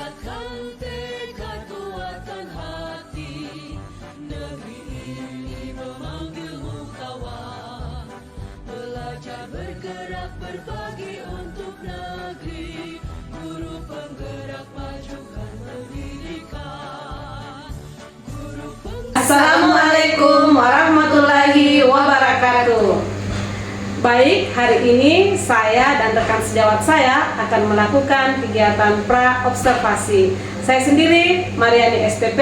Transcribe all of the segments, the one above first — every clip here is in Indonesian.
kuatkan tekad, kuatkan hati. Negeri ini memanggilmu kawan. Belajar bergerak berbagi untuk negeri. Guru penggerak majukan pendidikan. Assalamualaikum warahmatullahi wabarakatuh. Baik, hari ini saya dan rekan sejawat saya akan melakukan kegiatan pra-observasi. Saya sendiri, Mariani SPP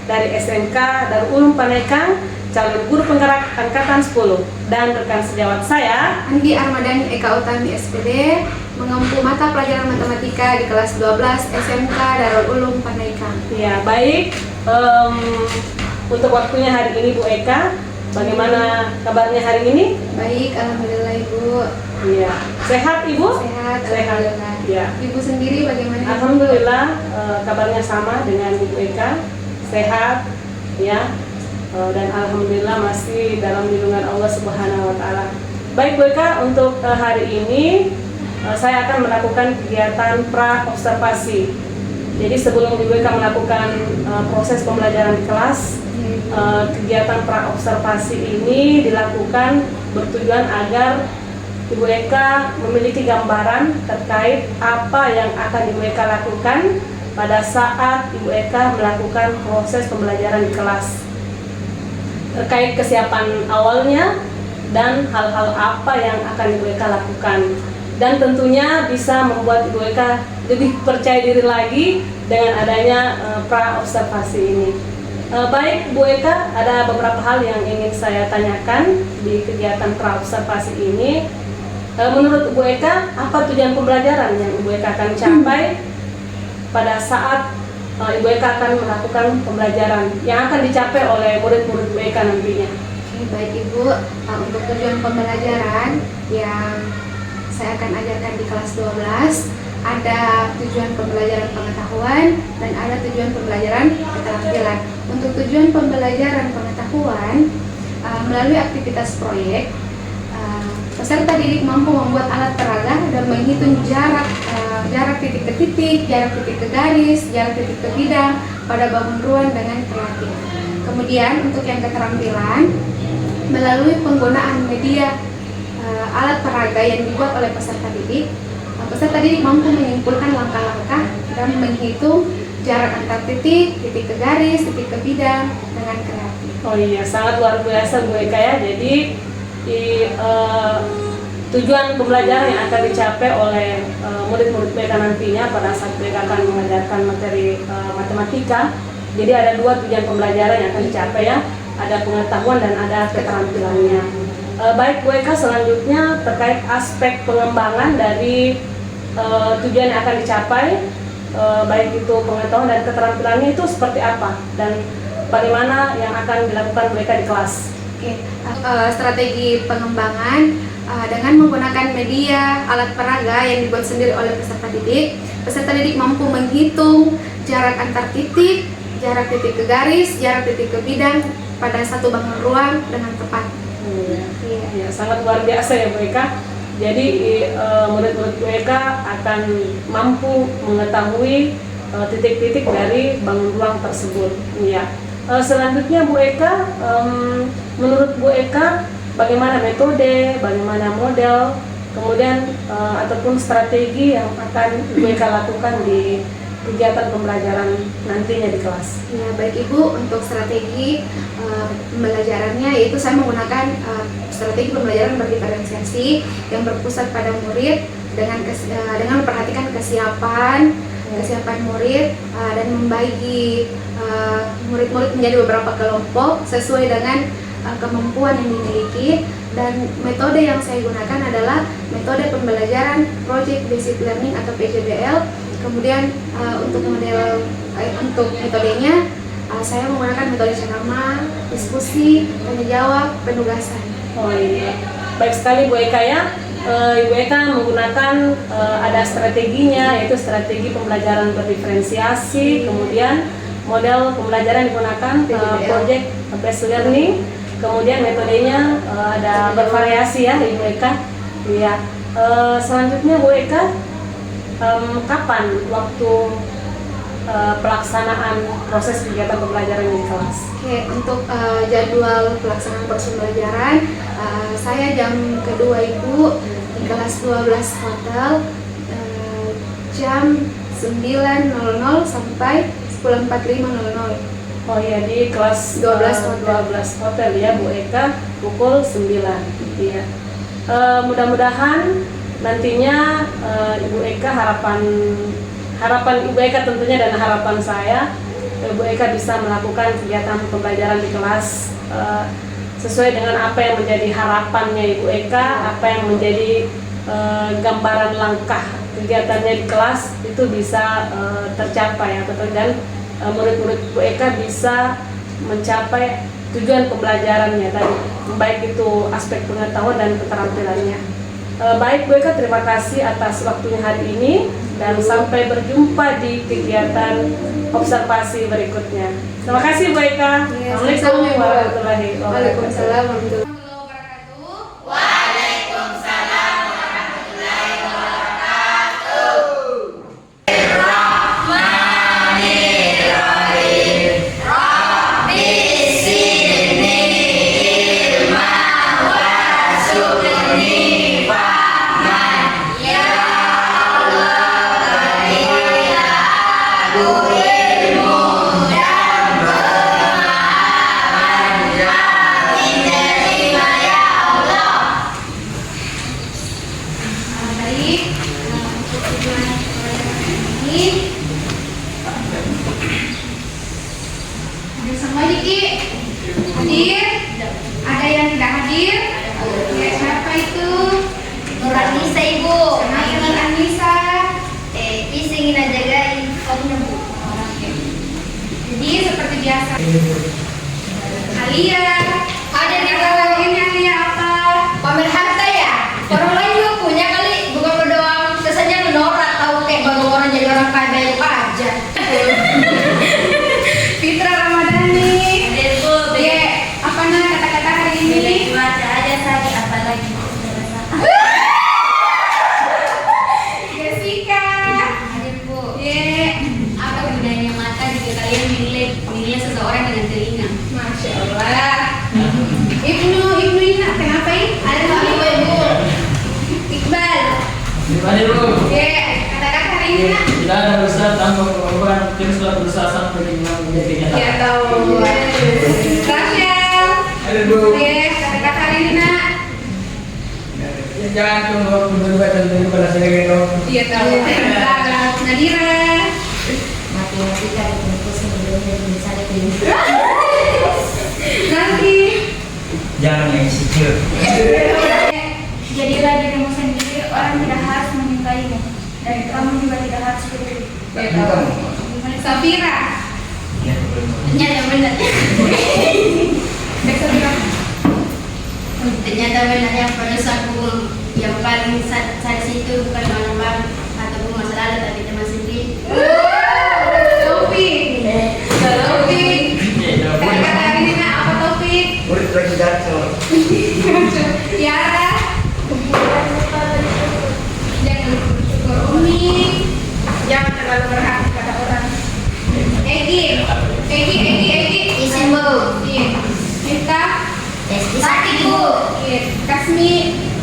dari SMK Darul Ulum Panekang, calon guru penggerak angkatan 10. Dan rekan sejawat saya, Andi Armadani Eka Utami SPD, mengempu mata pelajaran matematika di kelas 12 SMK Darul Ulum Panekang. ya baik. Untuk waktunya hari ini Bu Eka, bagaimana kabarnya hari ini? Baik, alhamdulillah Ibu. Iya. Sehat Ibu? Sehat, Sehat. alhamdulillah. Ya. Ibu sendiri bagaimana? Ibu? Alhamdulillah, kabarnya sama dengan Ibu Eka, sehat, ya, dan alhamdulillah masih dalam lindungan Allah Subhanahu Wa Taala. Baik Bu Eka, untuk hari ini saya akan melakukan kegiatan pra observasi. Jadi sebelum Ibu Eka melakukan proses pembelajaran di kelas, kegiatan pra observasi ini dilakukan bertujuan agar Ibu Eka memiliki gambaran terkait apa yang akan Ibu Eka lakukan pada saat Ibu Eka melakukan proses pembelajaran di kelas, terkait kesiapan awalnya dan hal-hal apa yang akan Ibu Eka lakukan, dan tentunya bisa membuat Ibu Eka lebih percaya diri lagi dengan adanya pra observasi ini. Baik Bu Eka, ada beberapa hal yang ingin saya tanyakan di kegiatan pra observasi ini. Menurut Bu Eka, apa tujuan pembelajaran yang Ibu Eka akan capai pada saat Ibu Eka akan melakukan pembelajaran yang akan dicapai oleh murid-murid Bu Eka nantinya? Oke, baik Ibu. Untuk tujuan pembelajaran yang saya akan ajarkan di kelas 12, ada tujuan pembelajaran pengetahuan dan ada tujuan pembelajaran keterampilan. Untuk tujuan pembelajaran pengetahuan, melalui aktivitas proyek, peserta didik mampu membuat alat peraga dan menghitung jarak titik ke titik, jarak titik ke garis, jarak titik ke bidang pada bangun ruang dengan kreatif. Kemudian untuk yang keterampilan, melalui penggunaan media alat peraga yang dibuat oleh peserta didik mampu menyimpulkan langkah-langkah dan menghitung jarak antar titik, titik ke garis, titik ke bidang dengan kreatif. Oh iya, sangat luar biasa Bu Eka ya. Jadi tujuan pembelajaran yang akan dicapai oleh murid-murid Bu Eka nantinya pada saat Bu Eka akan mengajarkan materi matematika. Jadi ada dua tujuan pembelajaran yang akan dicapai ya, ada pengetahuan dan ada keterampilannya. Baik Bu Eka, selanjutnya terkait aspek pengembangan dari tujuan yang akan dicapai, baik itu pengetahuan dan keterampilannya itu seperti apa dan bagaimana yang akan dilakukan mereka di kelas. Oke, strategi pengembangan dengan menggunakan media alat peraga yang dibuat sendiri oleh peserta didik mampu menghitung jarak antar titik, jarak titik ke garis, jarak titik ke bidang pada satu bangun ruang dengan tepat. Ya, sangat luar biasa ya Bu Eka. Jadi murid-murid Bu Eka akan mampu mengetahui titik-titik dari bangun ruang tersebut. Ya. Selanjutnya Bu Eka, menurut Bu Eka bagaimana metode, bagaimana model, kemudian ataupun strategi yang akan Bu Eka lakukan di kegiatan pembelajaran nantinya di kelas? Ya, baik Ibu, untuk strategi pembelajarannya yaitu saya menggunakan strategi pembelajaran berdiferensiasi yang berpusat pada murid dengan memperhatikan kesiapan murid dan membagi murid-murid menjadi beberapa kelompok sesuai dengan kemampuan yang dimiliki, dan metode yang saya gunakan adalah metode pembelajaran Project Based Learning atau PJBL. Kemudian untuk metodenya saya menggunakan metode ceramah, diskusi, tanya jawab, penugasan. Oh iya, baik sekali Bu Eka ya. Ibu Eka menggunakan ada strateginya, yaitu strategi pembelajaran berdiferensiasi, kemudian model pembelajaran digunakan project based learning, kemudian metodenya ada bervariasi ya Ibu Eka. Iya. Selanjutnya Bu Eka, kapan waktu pelaksanaan proses kegiatan pembelajaran di kelas. Oke, untuk jadwal pelaksanaan proses pembelajaran, saya jam kedua Ibu di kelas 12 hotel jam 9.00 sampai 10.45.00. Oh iya, di kelas 12 hotel ya Bu Eka, pukul 9. Iya. Mudah-mudahan nantinya Ibu Eka, harapan Ibu Eka tentunya dan harapan saya, Ibu Eka bisa melakukan kegiatan pembelajaran di kelas sesuai dengan apa yang menjadi harapannya Ibu Eka, apa yang menjadi gambaran langkah kegiatannya di kelas itu bisa tercapai, dan murid-murid Bu Eka bisa mencapai tujuan pembelajarannya tadi, baik itu aspek pengetahuan dan keterampilannya. Baik Bu Eka, terima kasih atas waktunya hari ini dan sampai berjumpa di kegiatan observasi berikutnya. Terima kasih Bu Eka. Assalamualaikum warahmatullahi wabarakatuh. Waalaikumsalam warahmatullahi wabarakatuh. Hadir? Ada yang tidak hadir? Ya, siapa itu? Nur Anissa Ibu. Nur Anissa. Bisa ingin jagain omnya Bu. Jadi seperti biasa. Alia. Ada di Kalau ini Alia apa? pamer harta ya. Orang lain juga punya kali, bukan lo doang. Terus aja ngenorak tahu kayak bagaimana orang jadi orang kaya itu aja. Fitra Ramadhani. Hadir Bu. Ye, apa nah kata-kata hari ini? Cuaca aja sakit apalagi. Jessica. Hadir Bu. Ye, Apa gunanya mata jika kalian menilai seseorang dengan telinga? Masya Allah. Ibnu Ina, kenapa ini? Ada Ibu Ibu. Iqbal. Gimana Bu? Ye, kata-kata hari ini nak? Tidak ada usaha tanpa pengorbanan, tim sudah berusaha sampai dengan menjadi kenyataan. Ya tahu. Rachel. Ada Bu. Ye, kata-kata hari ini nak? Jangan tunggu berdua dan tunggu pada saya gitu. Iya tahu. Nadira. Matematika itu sebelumnya bisa dipilih. Nanti. Jangan insecure. Jadilah dirimu sendiri, orang tidak harus menyukaimu, dan kamu juga tidak harus peduli. Ya tahu. Safira. Ternyata benar. Safira. Ternyata benar yang pada saku yang paling sadis itu bukan orang ataupun masa lalu, tapi teman sendiri. Taufik. Taufik. Kata-kata hari ini nak apa Taufik? Murid lagi datang. Tiara. Jangan bersyukur Umi. Jangan terlalu berhati kata orang. Egi. Isin Bu. Iya. Mita. Sakit Bu. Iya. Kasmi.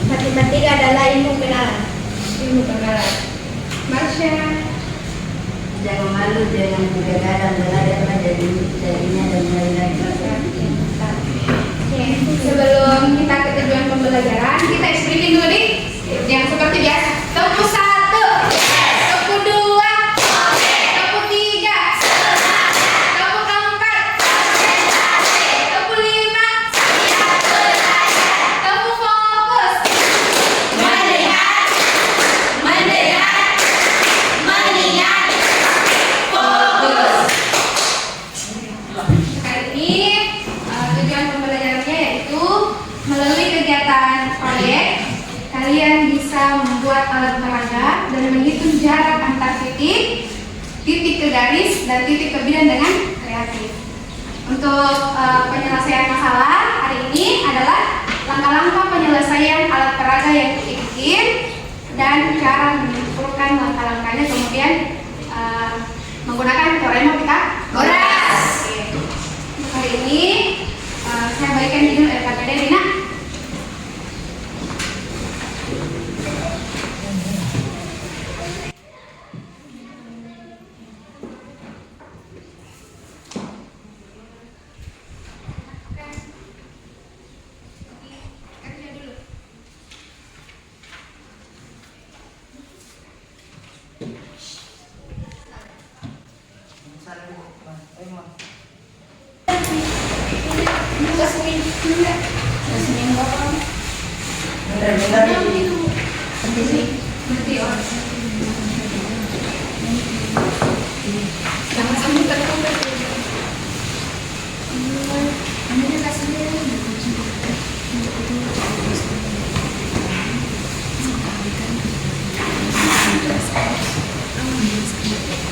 Matematika adalah ilmu kenalan. Ilmu penggalan. Marsha. Jangan malu dengan kegagalan, belajarlah jadinya dan mulai lagi. Oke, sebelum kita ke tujuan pembelajaran, kita explain dulu nih. Yang seperti biasa. Tepuk 1, tepuk 2, tepuk 3, tepuk 4, tepuk 5, tepuk fokus. Kali ini tujuan pembelajarannya yaitu melalui kegiatan proyek kalian bisa membuat alat peraga dan menghitung jarak antar titik ke garis dan titik ke bidang dengan kreatif. Untuk penyelesaian masalah hari ini adalah langkah-langkah penyelesaian alat peraga yang dibikin dan cara menyimpulkan langkah-langkahnya, kemudian menggunakan semua.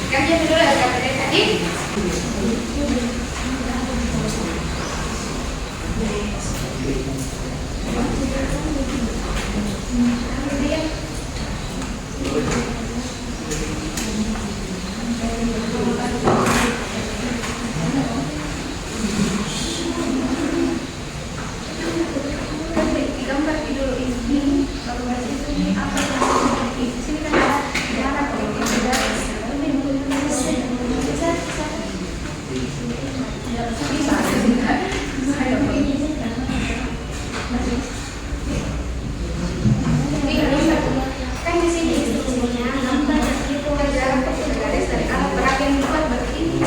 Kerja dulu ya dari tadi. Gambar dulu ini, baru baca itu apa yang di sini kan ada jarak kan di sini instruksinya gambar itu jarak garis dari alat berat yang dibuat begini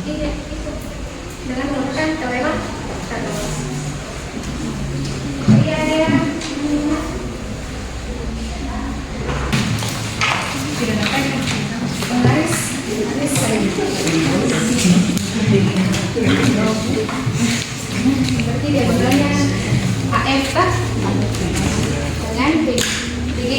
itu dengan menggunakan kelewat terus ya garis berarti dia benarnya AF kan dengan B Yes.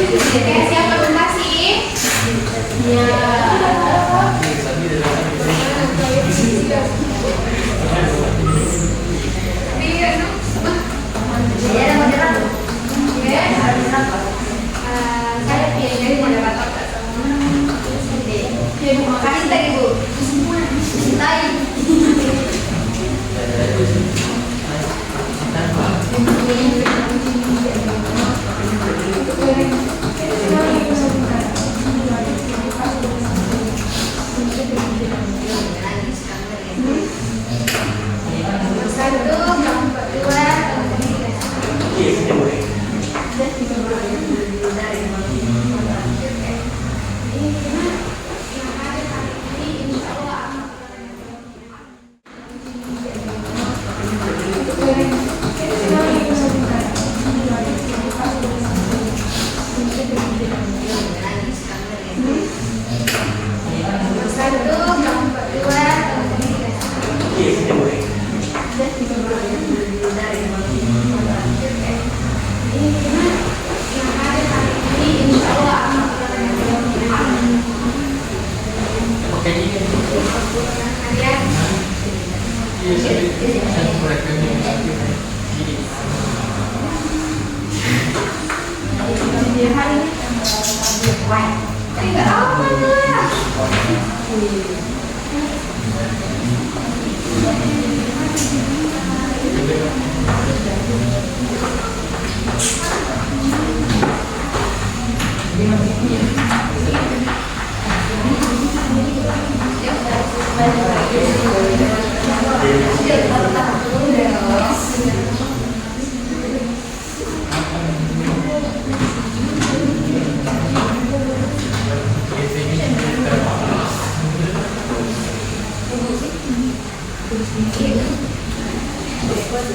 Oke, siap presentasi? Saya pilih dari moderator. Ibu, makasih tadi Bu. Cintai.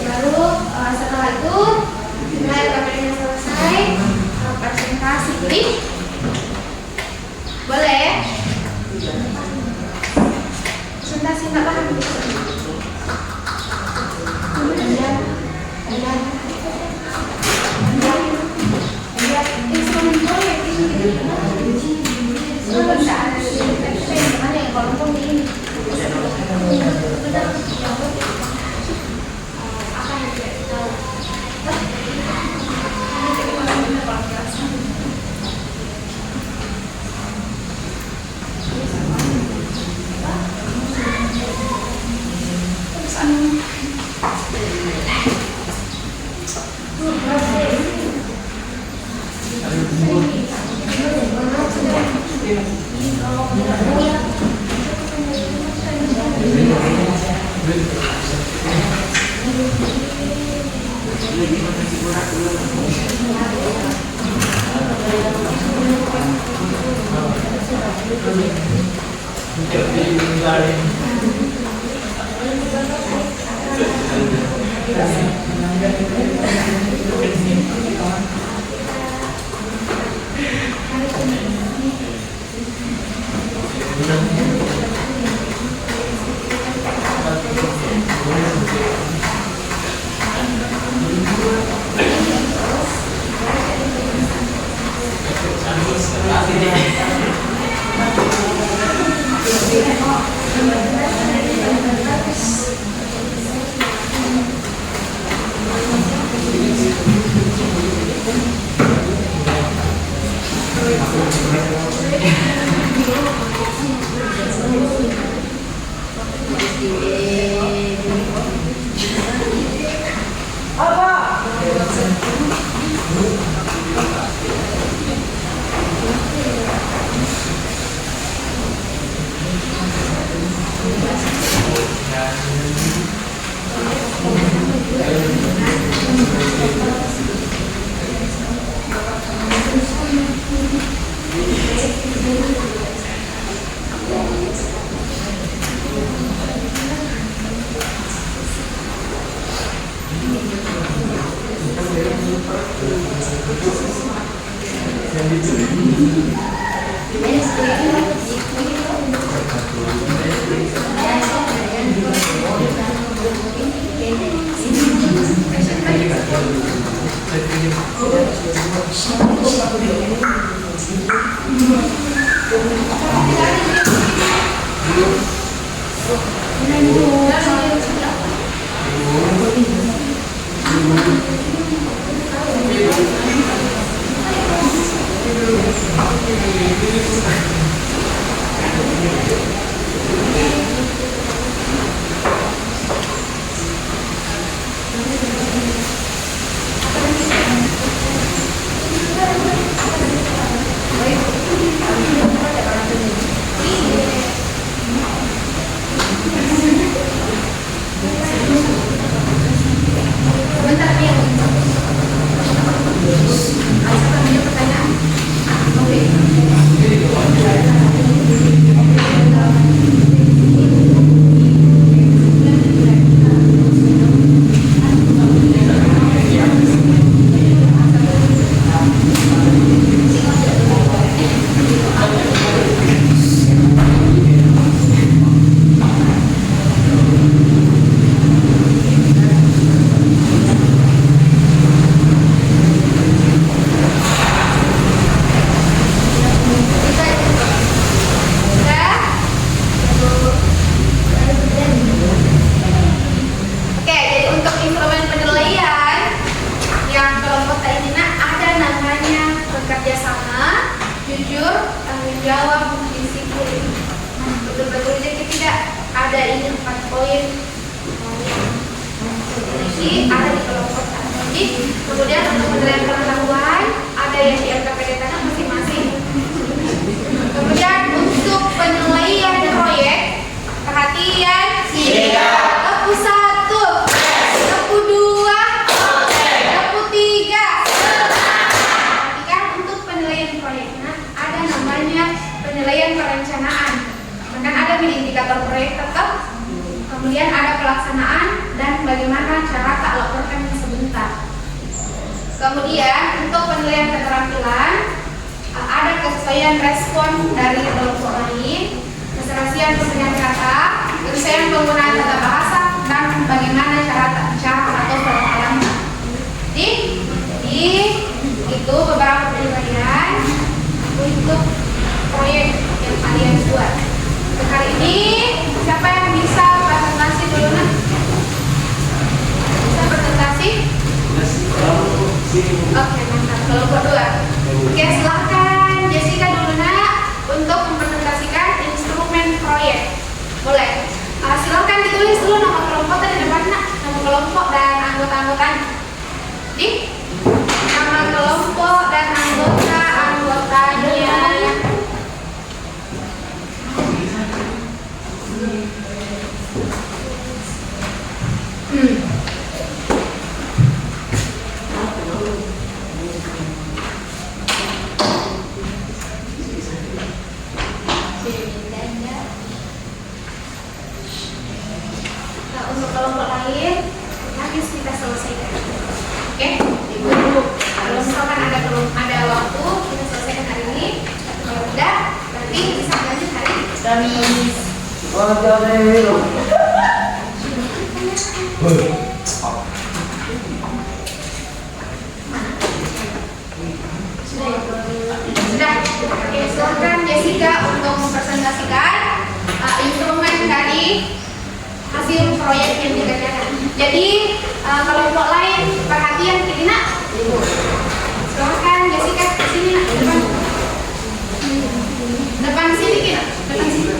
Lalu setelah itu nilai PPT-nya selesai, presentasi klik. Boleh? Presentasi nggak paham? Kemudian untuk penilaian pengetahuan ada yang di LKPD tanah masing-masing. Kemudian untuk penilaian proyek, perhatian. Lepu 1, lepu 2, lepu 3. Perhatikan untuk penilaian proyek. Nah, ada namanya penilaian perencanaan. Bahkan ada indikator proyek tetap. Kemudian ada pelaksanaan dan bagaimana cara tak laporkan sebentar. Kemudian untuk penilaian keterampilan ada kesesuaian respon dari kelompok lain, keserasian pemilihan kata, kesesuaian penggunaan tata bahasa, dan bagaimana cara bicara atau pelafalannya. Jadi itu beberapa penilaian untuk proyek yang kalian buat. Untuk kali ini siapa yang bisa presentasi dulu nak? Bisa presentasi? Oke, mantap. Kelompok 2. Oke, silahkan Jessica dulu nak untuk mempresentasikan instrumen proyek. Boleh. Silahkan ditulis dulu nama kelompok tadi depan nak, nama kelompok dan anggota-anggotanya. Di nama kelompok dan anggotanya. Untuk kelompok lain nanti kita selesaikan. Oke? Kalau misalkan ada waktu kita selesaikan hari ini, kalau tidak berarti bisa lanjut hari ini. Sudah. Oke, silakan Jessica untuk mempresentasikan instrumen dari hasil proyek yang dikerjakan. Jadi kelompok lain perhatian Kirina. Silakan Jessica ke sini nak, depan. Depan sini Kina, depan sini.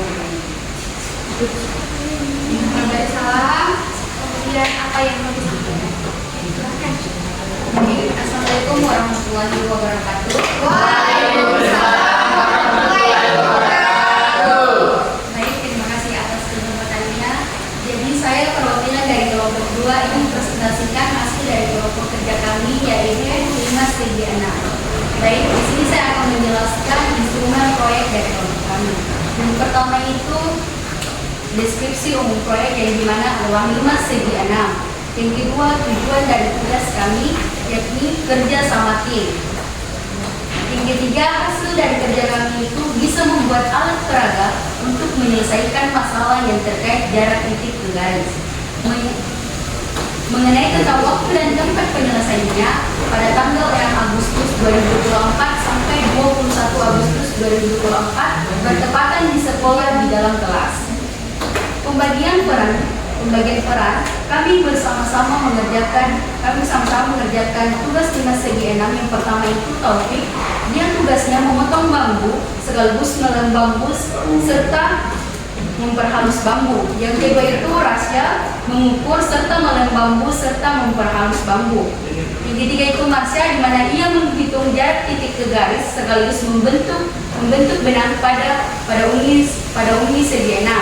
Dari salam. Kemudian apa yang mau disampaikan? Silakan. Assalamualaikum warahmatullahi wabarakatuh. Waalaikumsalam warahmatullahi wabarakatuh. Baik, terima kasih atas kesempatannya. Jadi saya perwakilan dari kelompok 2 ini mempresentasikan hasil dari kelompok kerja kami yaitu 5 segi 6. Baik, di sini saya akan menjelaskan instrumen proyek dari kelompok kami. Yang pertama itu deskripsi umum proyek yang dimana adalah 5 segi 6. Yang kedua, tujuan dari tugas kami yakni kerja sama tim. Yang ketiga, hasil dari kerja kami itu bisa membuat alat peraga untuk menyelesaikan masalah yang terkait jarak titik ke garis. Mengenai tentang waktu dan tempat penyelesaiannya, pada pada tanggal 6 Agustus 2024 sampai 21 Agustus 2024 bertepatan di sekolah di dalam kelas. Pembagian peran, kami sama-sama mengerjakan tugas 5 segi 6. Yang pertama itu Taufik, dia tugasnya memotong bambu sekaligus melem bambu serta memperhalus bambu. Yang kedua itu Rasya, mengukur serta melem bambu serta memperhalus bambu. Yang ketiga itu Marsya, di mana ia menghitung jarak titik ke garis sekaligus membentuk benang pada ungi segi 6.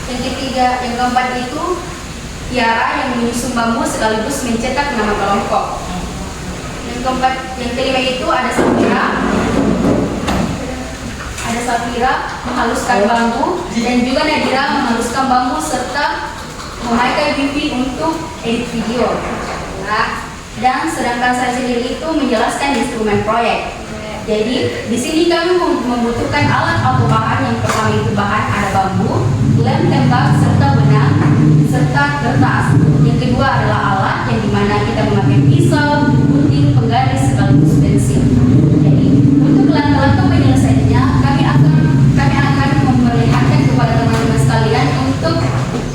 Yang keempat itu Tiara, yang menyusun bambu sekaligus mencetak nama kelompok. Yang kelima itu ada Safira menghaluskan bambu, dan juga Nadira menghaluskan bambu serta memakai Wifi untuk edit video. Dan sedangkan saya sendiri itu menjelaskan instrumen proyek. Jadi di sini kami membutuhkan alat atau bahan. Yang pertama itu bahan ada bambu, lem tembak serta benang serta kertas. Yang kedua adalah alat yang dimana kita memakai pisau, gunting, penggaris sekaligus pensil. Jadi untuk langkah-langkah penyelesaiannya kami akan memperlihatkan kepada teman-teman sekalian untuk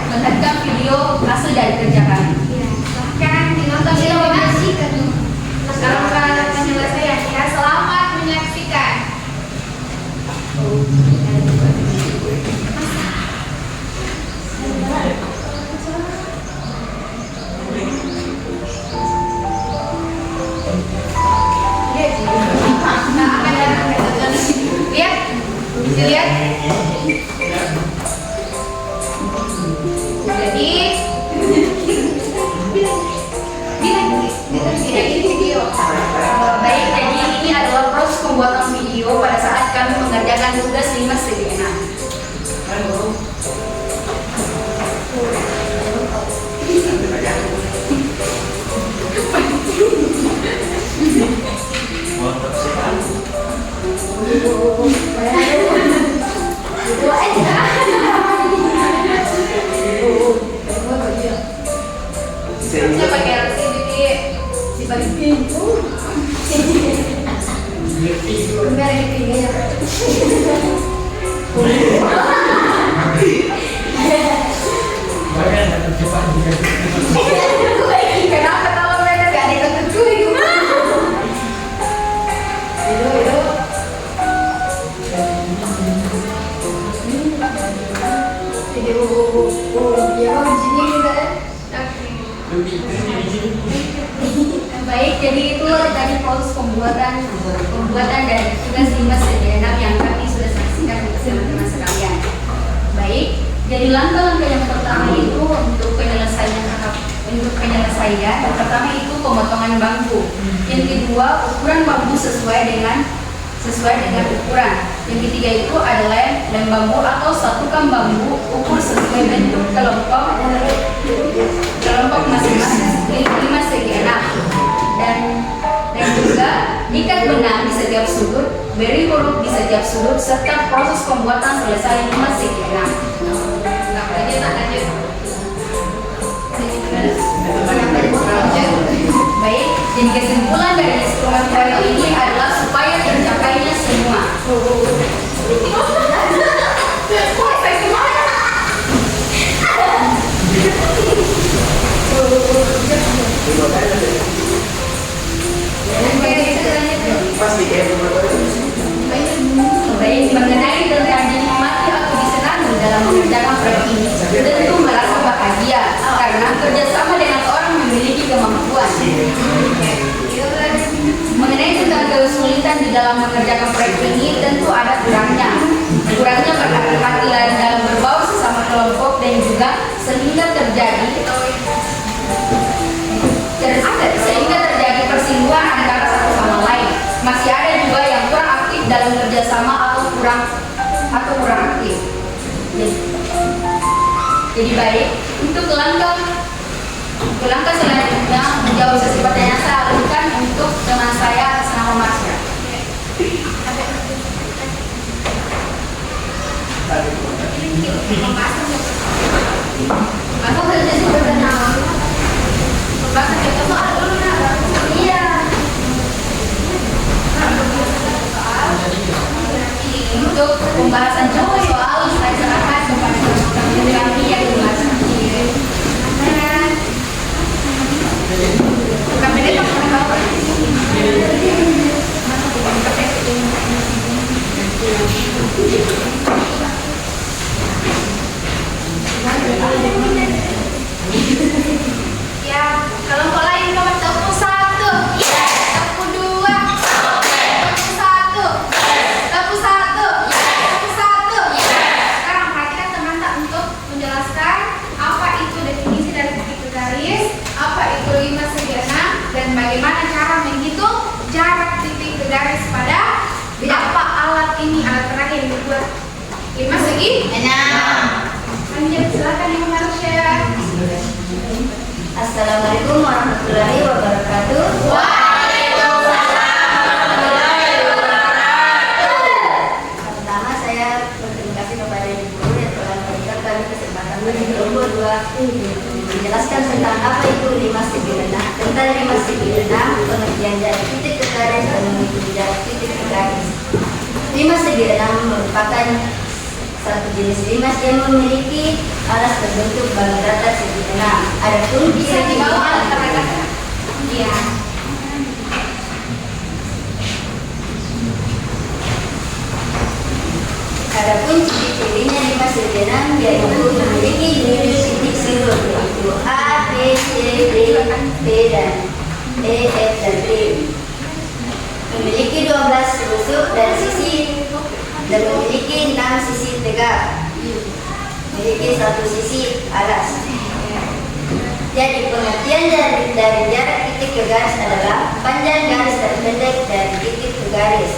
melihatkan video hasil dari kerja kami. Silahkan ditonton menyaksikan langkah penyelesaian ya. Selamat menyaksikan. Lihat. Baik, jadi ini adalah proses pembuatan video pada saat kami mengerjakan tugas 5 segi 6. Siapa pakai si paling pintu. Kembali di pinggir. Kenapa kalau mereka gak ada yang terculik? Baik, jadi itu tadi proses pembuatan dari tugas 5 segi 6 yang kami sudah saksikan untuk teman-teman sekalian. Baik, jadi langkah-langkah yang pertama itu untuk penyelesaian. Yang pertama itu pemotongan bambu. Yang kedua ukuran bambu sesuai dengan ukuran. Yang ketiga itu adalah lem bambu atau satukan bambu ukur sesuai bentuk kelompok masing-masing 5 segi 6. Dan juga ikat benang di setiap sudut, beri huruf di setiap sudut, serta proses pembuatan selesai 5 segi 6. Baik, jadi kesimpulan dari instrumen proyek ini adalah supaya tercapainya semua. Baik, mengenai tentang dinikmati atau disenangi dalam mengerjakan proyek ini, tentu merasa bahagia karena kerjasama dengan orang memiliki kemampuan. Mengenai tentang kesulitan di dalam mengerjakan proyek ini, tentu ada kurangnya berhati-hatilah dalam berbaur sesama kelompok dan juga sehingga terjadi persinggungan antara satu sama lain. Masih ada juga yang kurang aktif dalam kerjasama atau kurang aktif. Jadi baik, untuk langkah selanjutnya menjawab sesi pertanyaan saya alihkan untuk teman saya atas nama Marsya. Aku kerja sudah kenal. Bahasa kita soal dulu nak. Iya. bagaimana cara menghitung jarak titik ke garis pada apa alat ini, alat terakhir yang dibuat 5 segi 6. Lanjut, silakan Ibu Marsha. Assalamualaikum warahmatullahi wabarakatuh. Pertama saya berterima kasih kepada Ibu Guru yang telah memberikan kami kesempatan bagi kelompok 2 menjelaskan tentang apa itu 5 segi renang. Tentang 5 segi renang, pengertian jarak titik ke garis dan menghitung jarak titik ke garis. 5 segi renang merupakan satu jenis limas yang memiliki alas berbentuk bagi rata segi renang. Adapun Bisa dibawa alat terakhir. Iya. Adapun ciri-cirinya 5 segi renang yaitu memiliki 7 titik sudut yaitu A, B, C, D, P dan E, F dan T. Memiliki 12 tusuk dan sisi dan memiliki 6 sisi tegak. Memiliki 1 sisi alas. Jadi pengertian dari jarak titik ke garis adalah panjang garis dan pendek dari titik ke garis.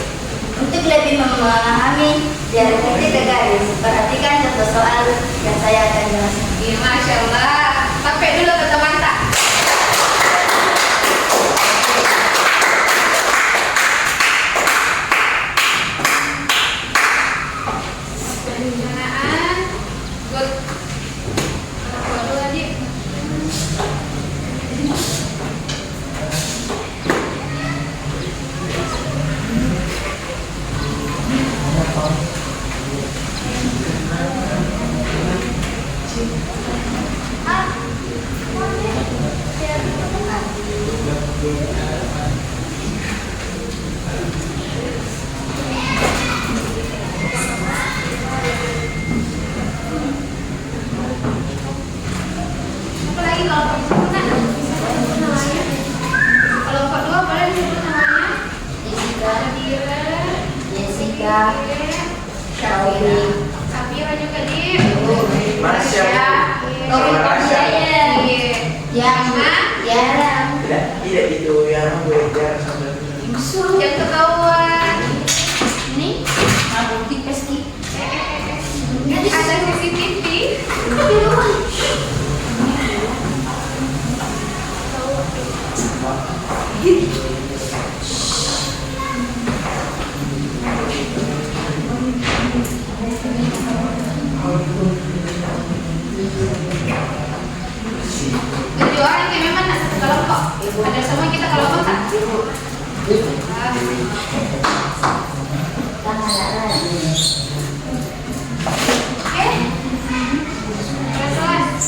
Untuk lebih memahami jarak titik ke garis, perhatikan contoh soal yang saya akan jelaskan. Iya, Masya Allah. Pakai dulu kata mantap. Perencanaan. Good. Dulu adik. Apalagi kalau perempuan bisa disebut namanya. Kalau Pak dua boleh disebut namanya. Jessica, Shauli, Sapira juga di. Marsha. Tidak itu yang belajar sampai Yang ketahuan. ini bukti peski. Ada CCTV. Tujuh orang yang memang satu kelompok. Ada semua kita kelompok tak? Oke. Kelas.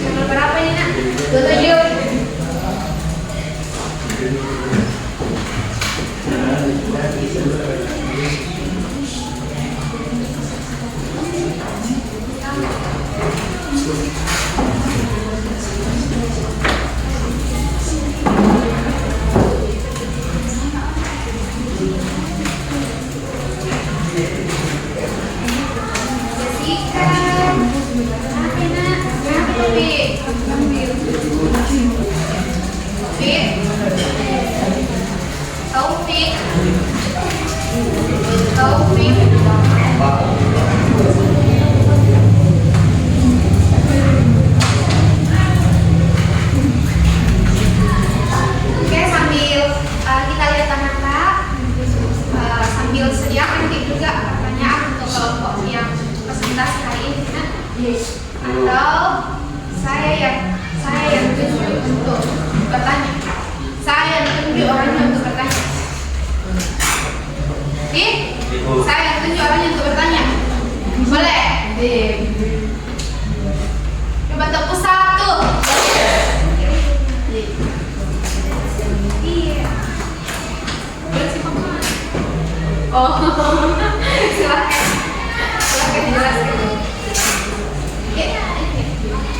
Nomor berapa ini nak? 27. Jessica, kenapa nak? Kenapa Bi? Taufik. Oke, sambil kita lihat anak-anak, sambil sediakan juga pertanyaan untuk kelompok yang presentasi hari ini, nah. Atau saya yang tunjuk untuk bertanya. Saya yang tunjuk orangnya untuk bertanya. Saya yang tunjuk orangnya untuk bertanya. Boleh? Coba tepuk satu. Iya. Oh, silakan. Silakan dijelaskan.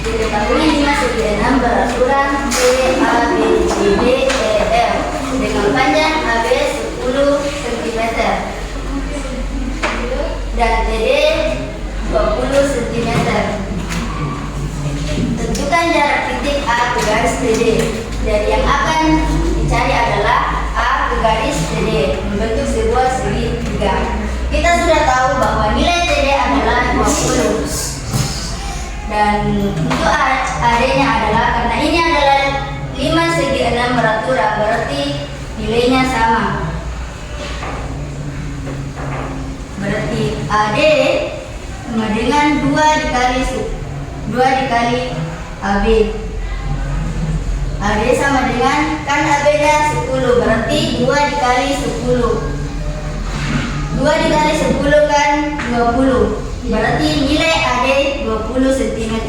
Diketahui 5 segi 6 beraturan B, A, B, C, D, E, F dengan panjang AB 10 cm dan TD 20 cm. Tentukan jarak titik A ke garis TD. Dan yang akan dicari adalah A ke garis TD membentuk sebuah segitiga. Kita sudah tahu bahwa nilai TD adalah 20. Dan untuk AD-nya adalah, karena ini adalah 5 segi 6 beraturan, berarti nilainya sama. Berarti AD sama dengan 2 dikali AB. AD sama dengan, kan AB-nya 10, berarti 2 dikali 10. 2 dikali 10 kan 20. Berarti nilai AD 20 cm.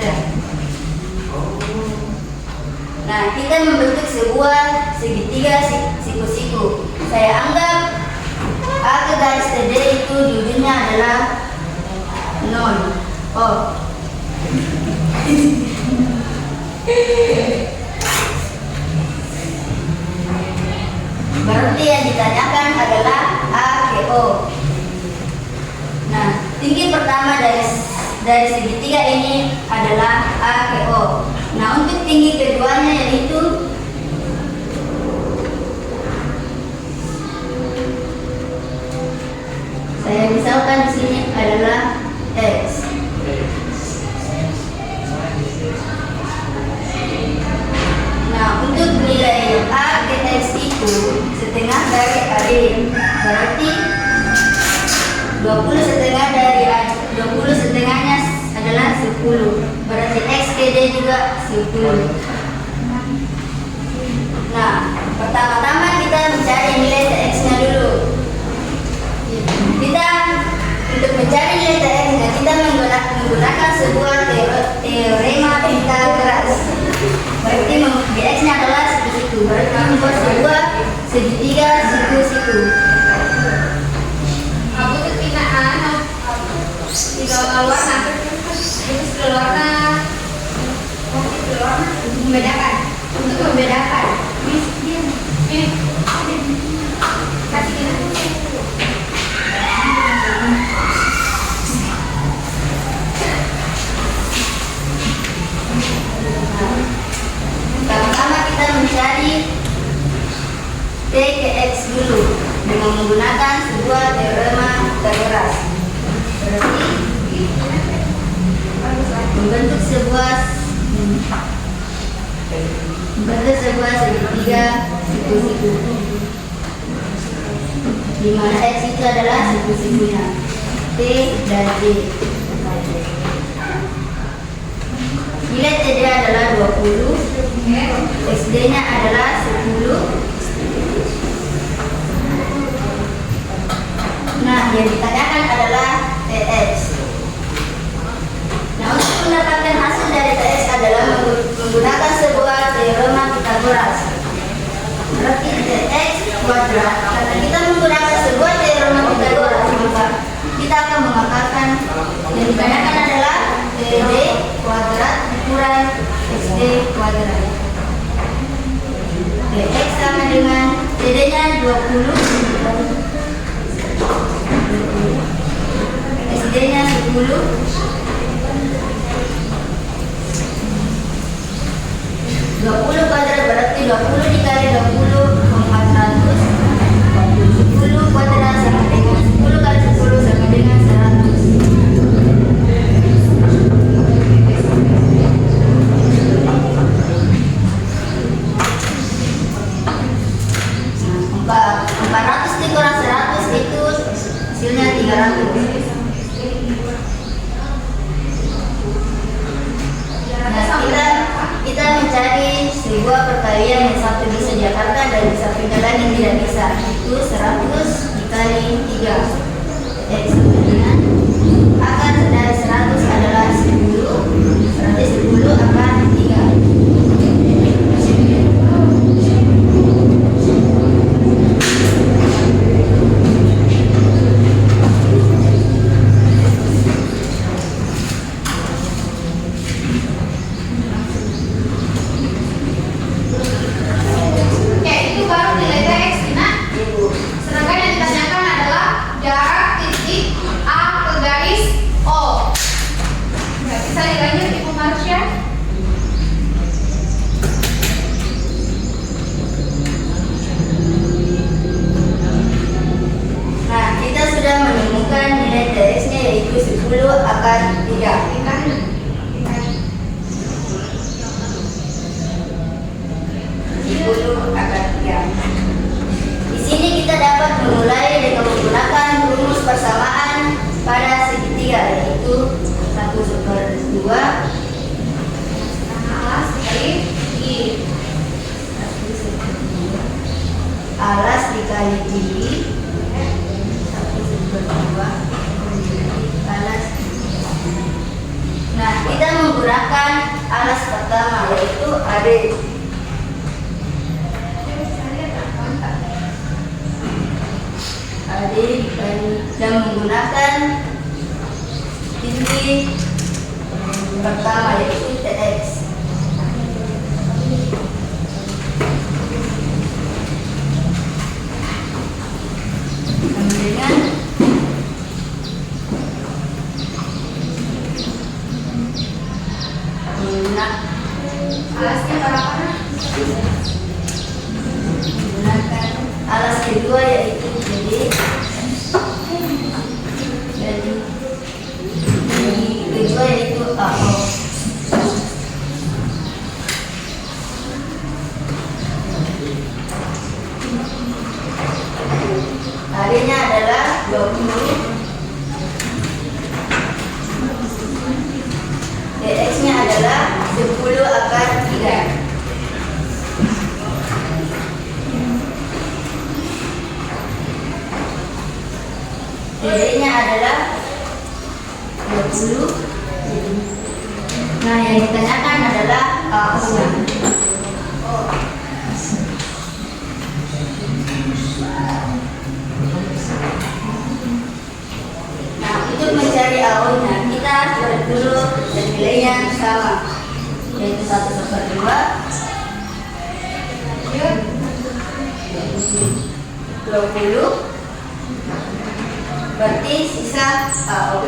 Nah, kita membentuk sebuah segitiga siku-siku. Saya anggap A ke garis TD itu di ujungnya adalah 0. Oh. Berarti yang ditanyakan adalah A ke O. Nah, tinggi pertama dari segitiga ini adalah A ke O. Nah, untuk tinggi keduanya yaitu saya misalkan di sini adalah X. Nah, untuk nilai A ke X itu setengah dari AD. Berarti 20 setengah dari A, 20 setengahnya adalah 10. Berarti X ke D juga 10. Nah, pertama-tama kita mencari nilai TX-nya dulu. Kita untuk mencari nilai TX-nya kita menggunakan sebuah teorema Pythagoras. Berarti DX-nya adalah siku-siku. Berarti membuat sebuah segitiga siku-siku. Untuk membedakan. Pertama kita mencari T ke X dulu dengan menggunakan sebuah teorema Pythagoras. Berarti membentuk sebuah segitiga siku-siku, di mana X itu adalah siku-sikunya T dan D. Nilai TD adalah 20, XD-nya adalah 10. Nah, yang ditanyakan adalah TX. Nah, untuk mendapatkan hasil dari TX adalah menggunakan sebuah teorema Pythagoras. Berarti TX kuadrat, karena kita menggunakan sebuah teorema Pythagoras, maka kita akan mengakalkan yang ditanyakan adalah TD kuadrat dikurang XD kuadrat. TX sama dengan TD-nya 20, XD-nya 10. 20 kuadrat berarti 20 dikali 20 400. 10 kuadrat sama dengan 10 kali 10 sama dengan 100. Nah, 400 dikurang 100 itu hasilnya 300. Kita mencari sebuah perkalian yang satu bisa Jakarta dan yang satunya lagi tidak bisa. Itu 100 dikali 3. X sama dengan akar dari 100 adalah 10. Berarti 10 akar 3. akar 3. Di sini kita dapat memulai dengan menggunakan rumus persamaan pada segitiga, yaitu 1/2 Alas dikali I. alas dikali tinggi 1/2 alas. Nah, kita menggunakan alas pertama, yaitu AD. AD dan menggunakan tinggi pertama, yaitu TX. Dengan Alasnya berapa? menggunakan alas kedua, yaitu jadi kedua yaitu AO. Harinya adalah 20. DX-nya adalah 10/3. DD-nya adalah 20. Nah, yang ditanyakan adalah AO-nya. Nah, untuk mencari AO-nya, kita harus buat dulu dan nilainya sama, yaitu 1/2 20, berarti sisa AO.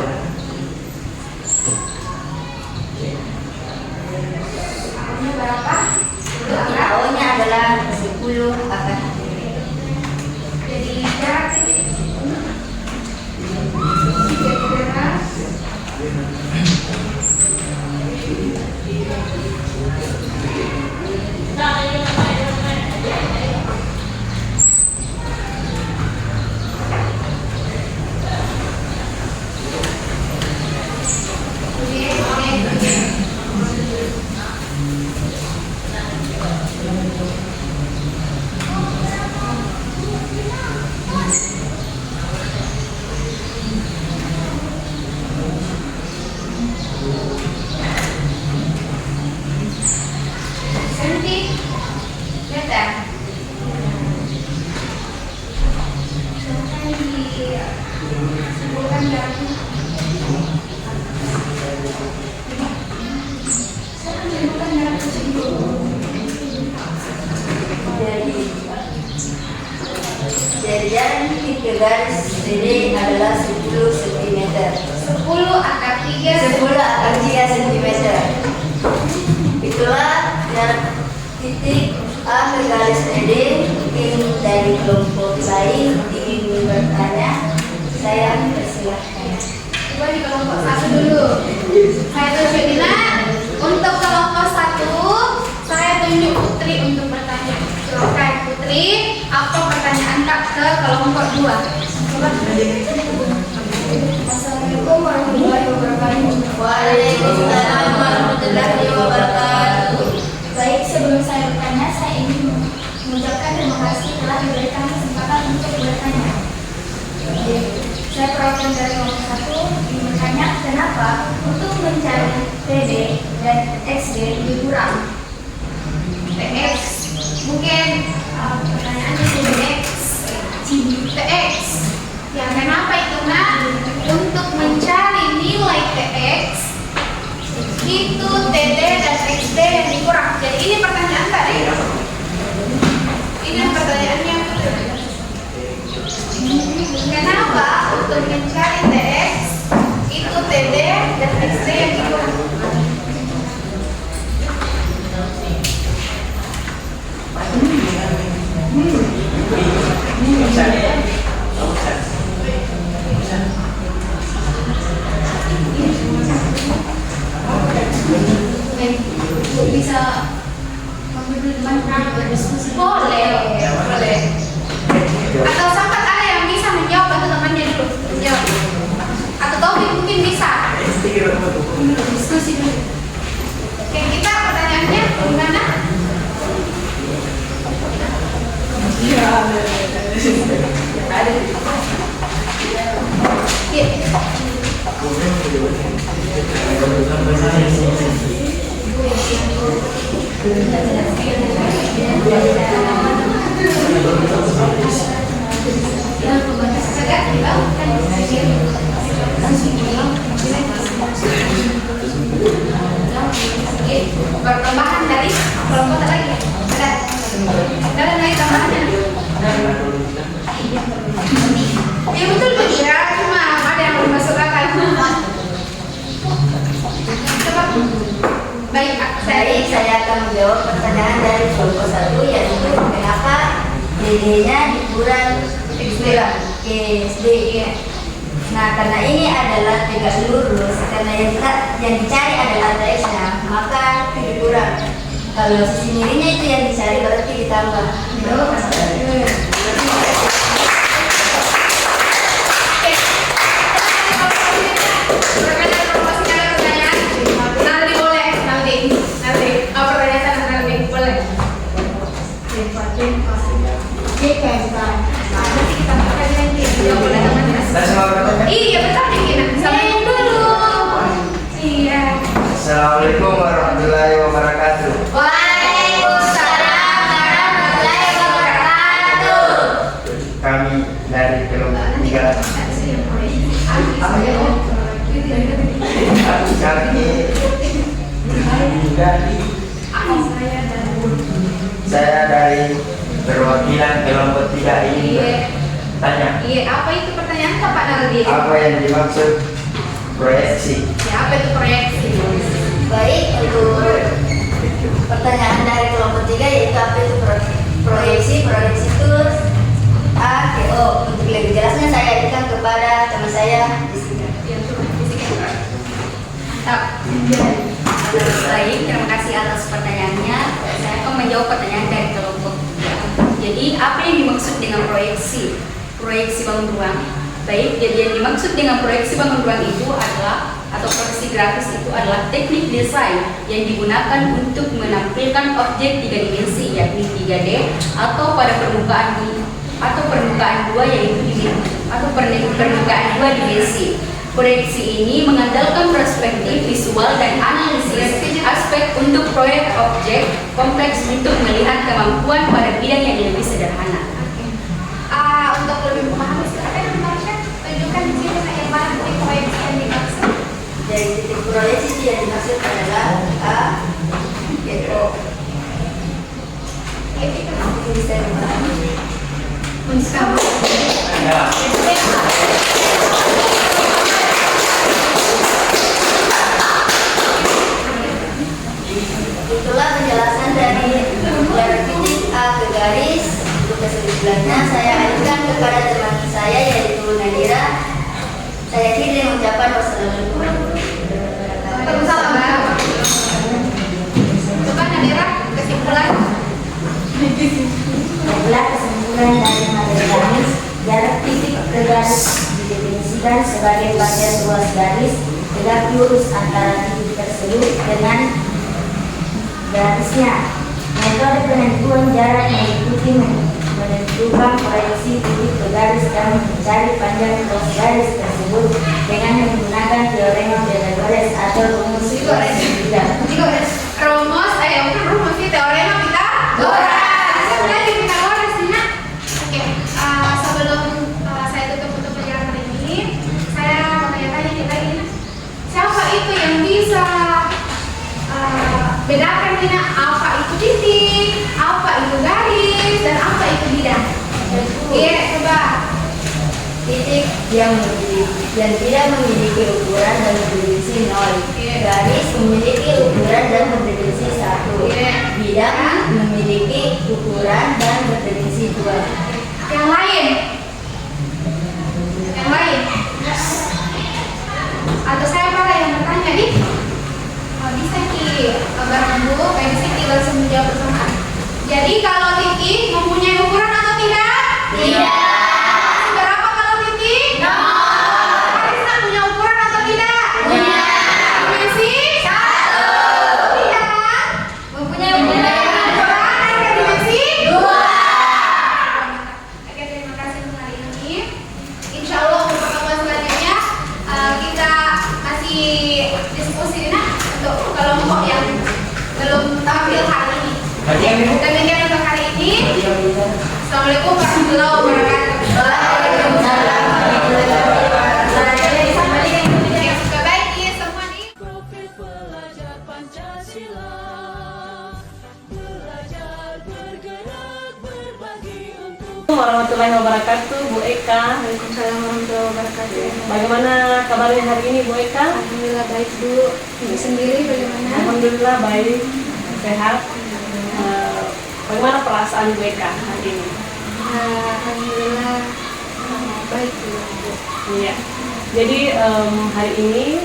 Alasnya berapa? AO-nya adalah 10/3. Jadi jarak titik. Sentimeter. Sebutkan jaraknya. Sebutkan jarak tersebut. Dari jarak titik ke garis CD adalah 10 cm. 10/3. 10/3 cm. Itulah jarak titik A ke garis CD. Mungkin dari kelompok lain ingin bertanya, saya persilahkan. Coba di kelompok 1 dulu. Saya tunjukin. Untuk kelompok 1, saya tunjuk Putri untuk bertanya. Silakan Putri, apa pertanyaan Kak ke kelompok 2? Coba. Assalamualaikum warahmatullahi wabarakatuh. Waalaikumsalam warahmatullahi wabarakatuh. Baik, sebelum saya bertanya, saya ingin mengucapkan terima kasih telah diberikan kesempatan untuk bertanya. Saya perwakilan dari kelompok 1 ingin bertanya, kenapa untuk mencari TD dan XD lebih kurang? TX. Mungkin pertanyaannya TX. TX. Ya, kenapa itu, Nak? Untuk mencari nilai TX itu TD dan XD yang dikurang. Jadi ini pertanyaan tadi. Ini pertanyaannya. Kenapa untuk mencari TX itu TD dan XD yang dikurang? Pertambahan dari kelompok lagi. Ada lagi tambahannya. Ya betul ya, cuma ada yang belum masuk akal. Coba. Baik, Saya akan menjawab pertanyaan dari kelompok 1, yaitu kenapa DD-nya ukuran SD. Nah, karena ini adalah tegak lurus, karena yang dicari adalah ATX-nya, maka dikurang. Kalau sisi miringnya itu yang dicari berarti ditambah. Iya betul nih, Assalamualaikum dulu. Iya. Assalamualaikum warahmatullahi wabarakatuh. Waalaikumsalam warahmatullahi wabarakatuh. Kami dari kelompok 3. Saya dari perwakilan kelompok 3 ini tanya. Iya, apa itu pertanyaan Pak Naldi? Apa yang dimaksud proyeksi? Ya, apa itu proyeksi? Baik, untuk pertanyaan dari kelompok 3 yaitu apa itu proyeksi. Proyeksi itu untuk lebih jelasnya saya berikan kepada teman saya Jessica. Baik, terima kasih atas pertanyaannya. Saya akan menjawab pertanyaan dari kelompok 3. Jadi apa yang dimaksud dengan proyeksi bangun ruang? Baik, jadi yang dimaksud dengan proyeksi bangun ruang itu adalah, atau proyeksi grafis itu adalah teknik desain yang digunakan untuk menampilkan objek 3 dimensi, yakni 3D atau pada permukaan dua, yaitu atau permukaan 2 dimensi. Proyeksi ini mengandalkan perspektif visual dan analisis aspek untuk proyek objek kompleks untuk melihat kemampuan pada bidang yang lebih sederhana. Untuk lebih memahami, silakan Marsha tunjukkan di sini yang mana titik proyeksi yang dimaksud. Dari titik proyeksi yang dimaksud adalah ini bisa dimahami. Itulah penjelasan dari titik A ke garis. Untuk kesimpulannya saya alihkan kepada teman saya yaitu Nadira. Saya akhiri mengucapkan wassalamualaikum warahmatullahi wabarakatuh. Coba Nadira, kesimpulan. Baiklah, kesimpulan dari materi garis, jarak titik ke garis didefinisikan sebagai bagian luas garis tegak lurus antara titik tersebut dengan garisnya. Metode penentuan jarak mengikuti menentukan proyeksi titik ke garis dan mencari panjang luas garis tersebut dengan menggunakan teorema Pythagoras atau rumus Pythagoras. Rumus teorema Pythagoras. Lagi Pythagoras Dina. Oke, sebelum saya tutup pelajaran hari ini, saya mau tanya-tanya nih lagi. Siapa itu yang bisa bedakan Dina apa itu titik, apa itu garis, dan apa itu bidang? Iya, coba. Titik yang tidak memiliki ukuran dan berdimensi 0. Garis memiliki ukuran dan berdimensi 1. Bidang memiliki ukuran dan berdimensi 2. Yang lain? Atau saya apa yang bertanya nih? Bisa bareng Bu, bisa langsung menjawab bersamaan. Jadi kalau titik mempunyai ukuran atau tidak? Tidak. Berapa kalau titik? 0. Garis punya ukuran atau tidak? Punya. Dimensi? 1. Bidang? Mempunyai ukuran. Ukuran dimensi? 2. Oke, terima kasih. Eka. Waalaikumsalam warahmatullahi wabarakatuh. Bagaimana kabarnya hari ini Bu Eka? Alhamdulillah baik Bu. Ibu sendiri bagaimana? Alhamdulillah baik, sehat. Bagaimana perasaan Bu Eka hari ini? Alhamdulillah baik Bu. Iya. Jadi hari ini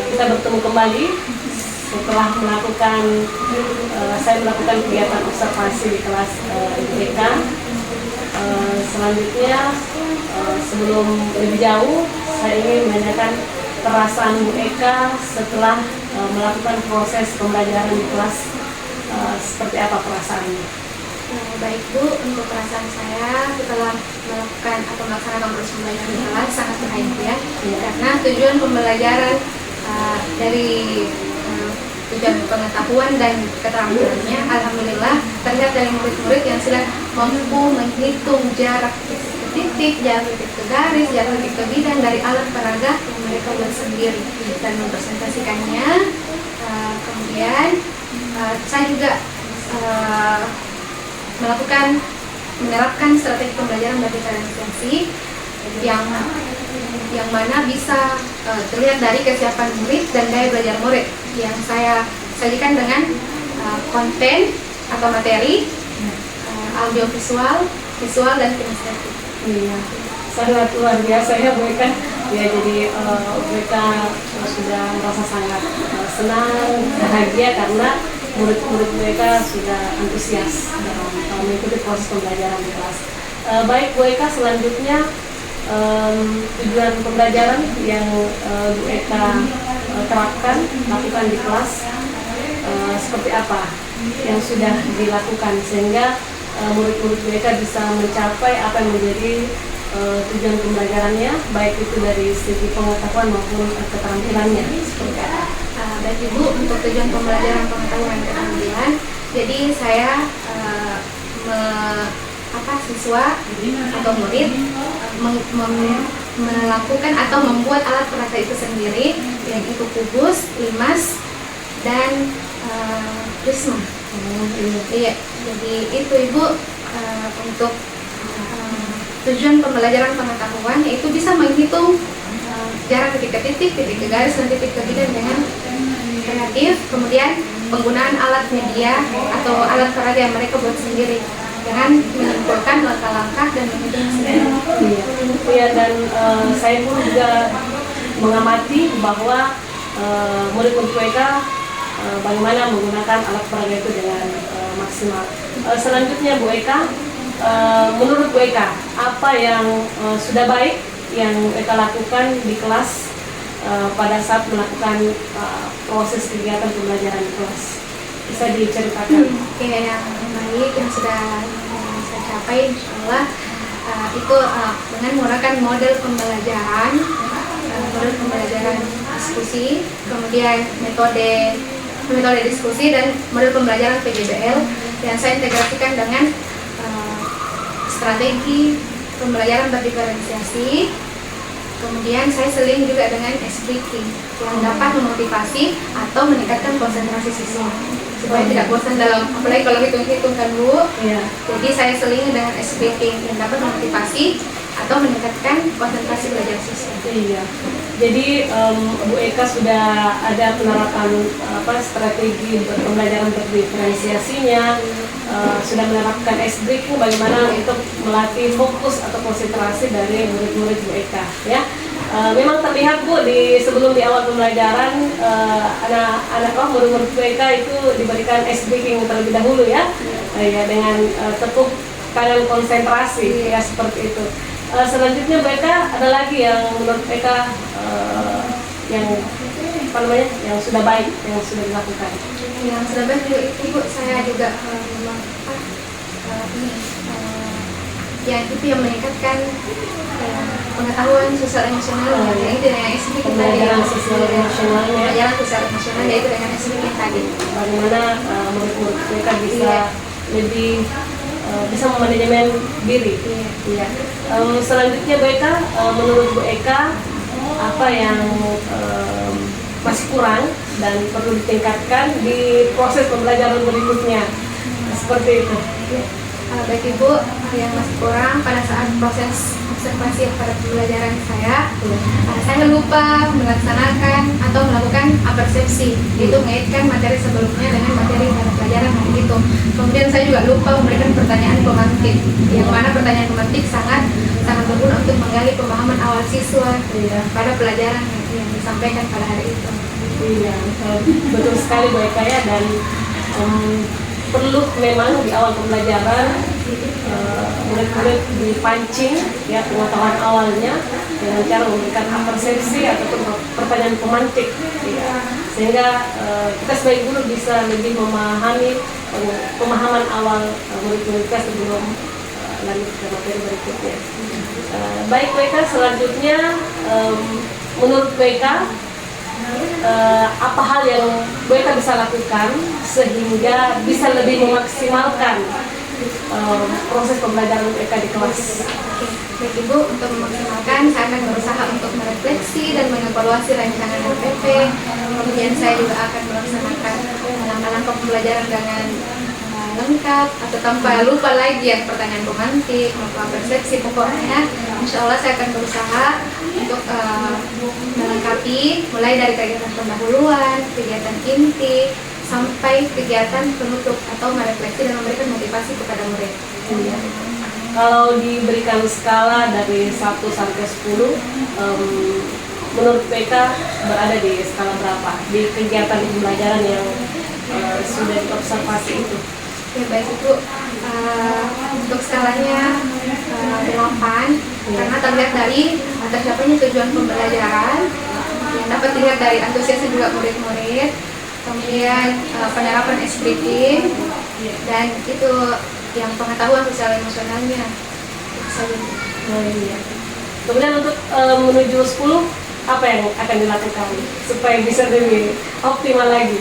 kita bertemu kembali setelah saya melakukan kegiatan observasi di kelas IPK. Selanjutnya sebelum lebih jauh saya ingin menanyakan perasaan Bu Eka setelah melakukan proses pembelajaran di kelas, seperti apa perasaannya? Baik Bu, untuk perasaan saya setelah melakukan atau melaksanakan proses pembelajaran di kelas sangat baik ya. Karena tujuan pembelajaran dari tujuan pengetahuan dan keterampilannya, alhamdulillah terlihat dari murid-murid yang sudah mampu menghitung jarak titik ke titik, jarak titik ke garis, jarak titik ke bidang dari alat peraga yang mereka buat sendiri dan mempresentasikannya. Kemudian saya juga menerapkan strategi pembelajaran berdiferensiasi yang mana bisa terlihat dari kesiapan murid dan daya belajar murid yang saya sajikan dengan konten atau materi, audiovisual, visual dan kinestetik. Iya, sangat luar biasa ya Bu Eka. Ya, jadi Bu Eka sudah merasa sangat senang, bahagia karena murid-murid mereka sudah antusias dalam mengikuti proses pembelajaran di kelas. Baik Bu Eka, selanjutnya tujuan pembelajaran yang Bu Eka terapkan, lakukan di kelas, seperti apa yang sudah dilakukan sehingga murid-murid Bu Eka bisa mencapai apa yang menjadi tujuan pembelajarannya, baik itu dari segi pengetahuan maupun keterampilannya, seperti apa? Baik Ibu, untuk tujuan pembelajaran pengetahuan dan keterampilan, jadi saya siswa atau murid melakukan atau membuat alat peraga itu sendiri, yaitu kubus, limas, dan prisma. Iya, jadi itu Ibu untuk tujuan pembelajaran pengetahuan, yaitu bisa menghitung jarak titik ke titik, titik ke garis, dan titik ke bidang dengan kreatif. Kemudian penggunaan alat media atau alat peraga yang mereka buat sendiri dengan menyimpulkan langkah-langkah dan menghitung sendiri. Iya, dan saya pun juga mengamati bahwa murid-murid mereka bagaimana menggunakan alat peraga itu dengan maksimal. Selanjutnya Bu Eka, menurut Bu Eka, apa yang sudah baik yang Bu Eka lakukan di kelas pada saat melakukan proses kegiatan pembelajaran di kelas? Bisa diceritakan? Yang baik yang sudah saya capai, insya Allah itu dengan menggunakan model pembelajaran diskusi, kemudian metode diskusi dan model pembelajaran PJBL yang saya integrasikan dengan strategi pembelajaran berdiferensiasi. Kemudian saya seling juga dengan speaking yang dapat memotivasi atau meningkatkan konsentrasi siswa supaya tidak bosan dalam, apalagi kalau hitung-hitung kan Bu. Iya. Jadi saya seling dengan speaking yang dapat memotivasi atau meningkatkan konsentrasi belajar siswa. Iya. Jadi Bu Eka sudah ada penerapan strategi pembelajaran berdiferensiasinya, sudah menerapkan S-breaking bagaimana untuk melatih fokus atau konsentrasi dari murid-murid Bu Eka. Ya, memang terlihat Bu sebelum di awal pembelajaran anak-anak murid-murid Bu Eka itu diberikan S-breaking terlebih dahulu ya, dengan tepuk tangan konsentrasi ya, seperti itu. Selanjutnya Bu Eka, ada lagi yang menurut Eka yang sudah baik yang sudah dilakukan? Yang sudah baik Ibu, saya juga yang meningkatkan pengetahuan sosial emosional yaitu dengan SPK tadi. Pembelajaran sosial emosionalnya. Pembelajaran sosial emosional yaitu dengan SPK tadi. Bagaimana murid-murid mereka bisa lebih bisa memanajemen diri. Iya. Selanjutnya Bu Eka, menurut Bu Eka apa yang masih kurang dan perlu ditingkatkan di proses pembelajaran berikutnya, seperti itu? baik Ibu yang masih kurang pada saat proses observasi pada pembelajaran saya lupa melaksanakan atau melakukan apersepsi, yaitu mengaitkan materi sebelumnya dengan materi pada pelajaran hari itu. Kemudian saya juga lupa memberikan pertanyaan pemantik, yang mana pertanyaan pemantik sangat berguna untuk menggali pemahaman awal siswa pada pelajaran yang disampaikan pada hari itu. Iya, betul sekali Bu Eka ya, dan perlu memang di awal pembelajaran murid-murid dipancing ya pengetahuan awalnya dengan cara memberikan apersepsi ataupun pertanyaan pemantik ya, sehingga kita sebagai guru bisa lebih memahami pemahaman awal murid-murid kita sebelum lanjut ke materi berikutnya. Baik Bu Eka, selanjutnya menurut Bu Eka apa hal yang Bu Eka bisa lakukan sehingga bisa lebih memaksimalkan proses pembelajaran Bu Eka di kelas? Baik Ibu, untuk memaksimalkan saya akan berusaha untuk merefleksi dan mengevaluasi rancangan RPP. Kemudian saya juga akan melaksanakan langkah-langkah pembelajaran dengan lengkap atau tanpa lupa lagi yang pertanyaan pemantik, lupa persepsi. Pokoknya insya Allah saya akan berusaha untuk melengkapi mulai dari kegiatan pendahuluan, kegiatan inti, sampai kegiatan penutup atau merefleksi dan memberikan motivasi kepada murid. Kalau diberikan skala dari 1 sampai 10, menurut PK berada di skala berapa di kegiatan pembelajaran yang sudah diobservasi itu? Ya baik Ibu, untuk skalanya 8 karena terlihat dari tercapainya tujuan pembelajaran yang dapat dilihat dari antusiasnya juga murid-murid, kemudian penerapan SPT dan itu yang pengetahuan sosial emosionalnya. Oh, iya. Kemudian untuk menuju 10, apa yang akan dilakukan supaya bisa lebih optimal lagi?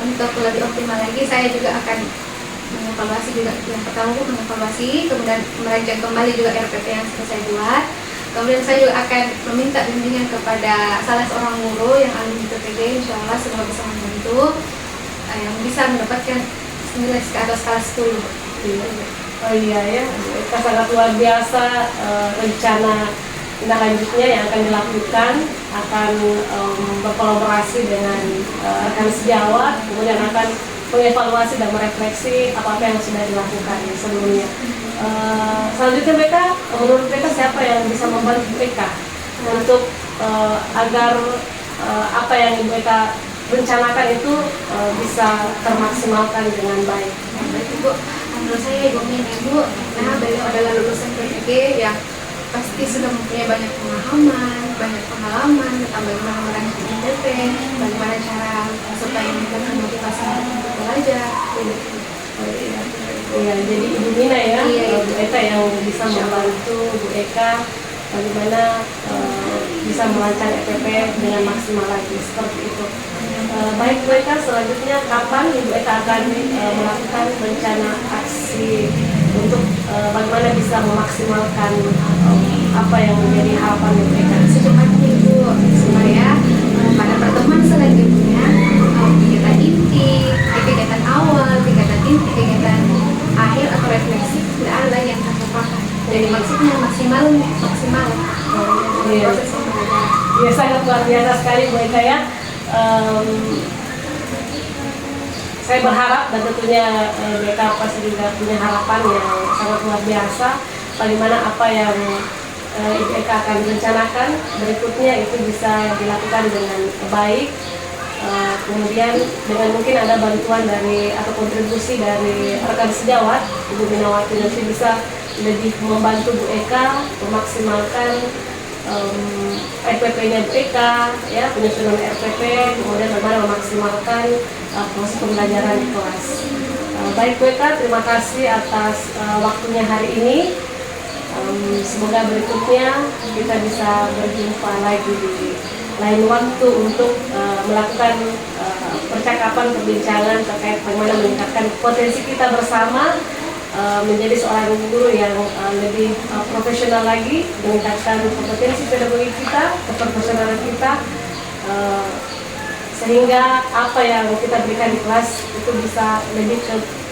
Untuk lebih optimal lagi, saya juga akan mengevaluasi juga yang pertama mengevaluasi, kemudian merancang kembali juga RPP yang sudah saya buat. Kemudian saya juga akan meminta bimbingan kepada salah seorang guru yang alumni PPG, insya Allah semoga bisa membantu yang bisa mendapatkan nilai ke atas skala 10. Oh iya ya, kita sangat luar biasa rencana tindak lanjutnya yang akan dilakukan, akan berkolaborasi dengan rekan sejawat, kemudian akan mengevaluasi dan merefleksi apa-apa yang sudah dilakukan sebelumnya. Selanjutnya mereka, menurut mereka siapa yang bisa membantu mereka untuk agar apa yang mereka rencanakan itu bisa termaksimalkan dengan baik? Baik Ibu, menurut saya Ibu Min Ibu, karena beliau adalah lulusan PPG yang pasti sudah mempunyai banyak pemahaman, banyak pengalaman tentang bagaimana merancang RPP, bagaimana cara supaya meningkatkan motivasi untuk belajar. Iya, jadi Ibu Mina ya, Iya. Bu Eka yang bisa membantu Bu Eka bagaimana bisa merancang RPP dengan maksimal lagi, seperti itu. Baik Bu Eka, selanjutnya kapan Ibu Eka akan melakukan rencana aksi untuk bagaimana bisa memaksimalkan apa yang menjadi harapan Ibu Eka? Secepatnya Ibu, supaya pada pertemuan selanjutnya kegiatan inti, kegiatan awal, kegiatan inti, kegiatan akhir atau refleksi tidak ada lagi yang terlupakan. Jadi maksudnya maksimal Iya. proses pembelajaran. Ya, sangat luar biasa sekali Bu Eka ya. Saya berharap dan tentunya mereka pasti juga punya harapan yang sangat luar biasa bagaimana apa yang Ibu Eka akan rencanakan berikutnya itu bisa dilakukan dengan baik. Kemudian dengan mungkin ada bantuan dari atau kontribusi dari rekan sejawat Ibu Minawati nanti bisa lebih membantu Bu Eka memaksimalkan RPP-nya Bu Eka, ya, penyusunan RPP, kemudian bagaimana memaksimalkan proses pembelajaran di kelas. Baik Bu Eka, terima kasih atas waktunya hari ini. Semoga berikutnya kita bisa berjumpa lagi di lain waktu untuk melakukan percakapan, perbincangan terkait bagaimana meningkatkan potensi kita bersama menjadi seorang guru yang lebih profesional lagi, meningkatkan kompetensi pedagogi kita, keprofesionalan kita, sehingga apa yang kita berikan di kelas itu bisa lebih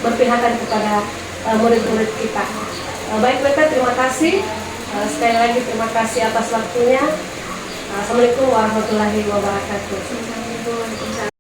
berpihakan kepada murid-murid kita. Baik Bu Eka, terima kasih. Sekali lagi terima kasih atas waktunya. Assalamualaikum warahmatullahi wabarakatuh. Assalamualaikum.